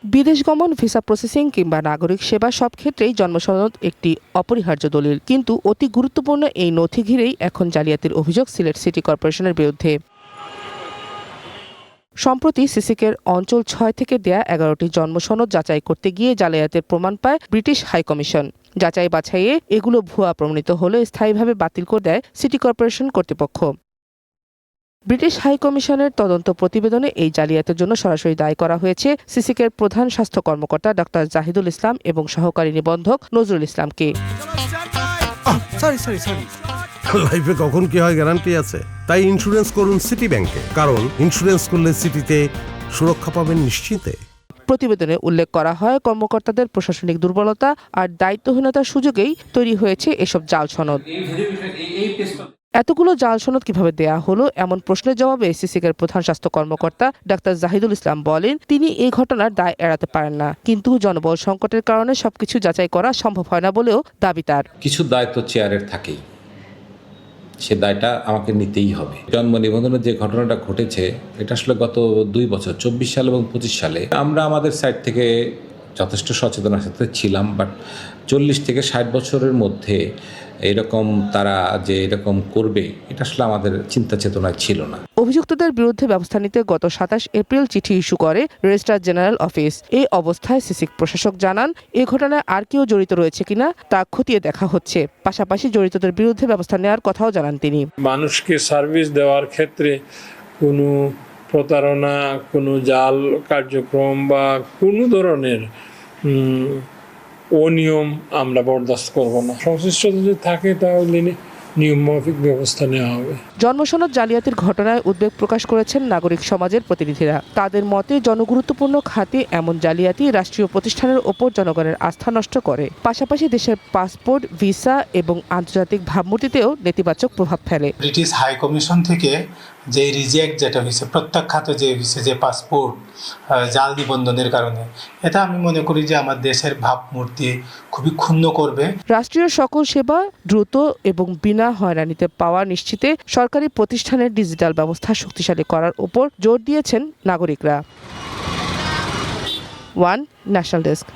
বিদেশ গমন, visa processing কিংবা নাগরিক সেবা সব ক্ষেত্রেই জন্মসনদ একটি অপরিহার্য দলিল। কিন্তু অতি গুরুত্বপূর্ণ এই নথি ঘিরেই এখন জালিয়াতির অভিযোগ সিলেট সিটি কর্পোরেশনের বিরুদ্ধে। সম্প্রতি সিসিকের অঞ্চল ৬ থেকে দেয়া ১১টি জন্মসনদ যাচাই করতে গিয়ে জালিয়াতির প্রমাণ পায় ব্রিটিশ হাইকমিশন। যাচাই বাছাইয়ে এগুলো ভুয়া প্রমাণিত হলে স্থায়ীভাবে বাতিল করে দেয় সিটি কর্পোরেশন কর্তৃপক্ষ। ব্রিটিশ হাইকমিশনের তদন্ত প্রতিবেদনে এই জালিয়াতির জন্য সরাসরি দায়ী করা হয়েছে সিসিকের প্রধান স্বাস্থ্য কর্মকর্তা ডক্টর জাহিদুল ইসলাম এবং সহকারী নিবন্ধক নজরুল ইসলামকে। লাইফে কখন কি হয় গ্যারান্টি আছে, তাই ইন্স্যুরেন্স করুন সিটি ব্যাংকে, কারণ ইন্স্যুরেন্স করলে সিটিতে সুরক্ষা পাবেন নিশ্চিতে। প্রতিবেদনে উল্লেখ করা হয়, কর্মকর্তাদের প্রশাসনিক দুর্বলতা আর দায়িত্বহীনতার সুযোগেই তৈরি হয়েছে এসব জাল সনদ। এতগুলো জাল সনদ কিভাবে দেয়া হলো, এমন প্রশ্নের জবাবে সিসিকের প্রধান স্বাস্থ্য কর্মকর্তা ডাক্তার জাহিদুল ইসলাম বলেন, তিনি এই ঘটনার দায় এড়াতে পারেন না, কিন্তু জনবল সংকটের কারণে সবকিছু যাচাই করা সম্ভব হয় না বলেও দাবি তার। কিছু দায়িত্ব চেয়ারের থাকেই, সে দায়টা আমাকে নিতেই হবে। জন্ম নিবন্ধনের যে ঘটনাটা ঘটেছে এটা আসলে গত 2 বছর 24 সাল এবং 25 সালে আমরা আমাদের সাইড থেকে যথেষ্ট সচেতনার সাথে ছিলাম, বাট 40 থেকে 60 বছরের মধ্যে এরকম তারা যে এরকম করবে এটা আসলে আমাদের চিন্তা চেতনায় ছিল না। অভিযুক্তদের বিরুদ্ধে ব্যবস্থা নিতে গত 27 এপ্রিল চিঠি ইস্যু করে রেজিস্ট্রার জেনারেল অফিস। এই অবস্থায় সিসিক প্রশাসক জানান, এই ঘটনায় আর কেউ জড়িত রয়েছে কিনা তা খতিয়ে দেখা হচ্ছে। পাশাপাশি জড়িতদের বিরুদ্ধে ব্যবস্থা নেওয়ার কথাও জানান তিনি। মানুষকে সার্ভিস দেওয়ার ক্ষেত্রে কোনো প্রতারণা, কোনো জাল কার্যক্রম বা কোনো ধরনের অনিয়ম আমরা বরদাস্ত করব না। সংশ্লিষ্ট যদি থাকে তাহলে নিয়মমাফিক ব্যবস্থা নেওয়া হবে। জন্মসনদ জালিয়াতির ঘটনায় উদ্বেগ প্রকাশ করেছেন নাগরিক সমাজের প্রতিনিধিরা। তাদের মতে, জনগুরুত্বপূর্ণ খাতে এমন জালিয়াতি রাষ্ট্রীয় প্রতিষ্ঠানের ওপর জনগণের আস্থা নষ্ট করে, পাশাপাশি দেশের পাসপোর্ট, ভিসা এবং আন্তর্জাতিক ভাবমূর্তিতেও নেতিবাচক প্রভাব ফেলে। ব্রিটিশ হাইকমিশন থেকে যে রিজেক্ট যেটা হয়েছে, প্রত্যাখ্যাত যে হয়েছে, যে পাসপোর্ট জাল নিবন্ধনের কারণে, এটা আমি মনে করি যে আমার দেশের ভাবমূর্তি খুবই ক্ষুণ্ণ করবে। রাষ্ট্রীয় সকল সেবা দ্রুত এবং বিনা হয়রানিতে পাওয়া নিশ্চিতে সরকারি প্রতিষ্ঠানের ডিজিটাল ব্যবস্থা শক্তিশালী করার উপর জোর দিয়েছেন নাগরিকরা। One national desk.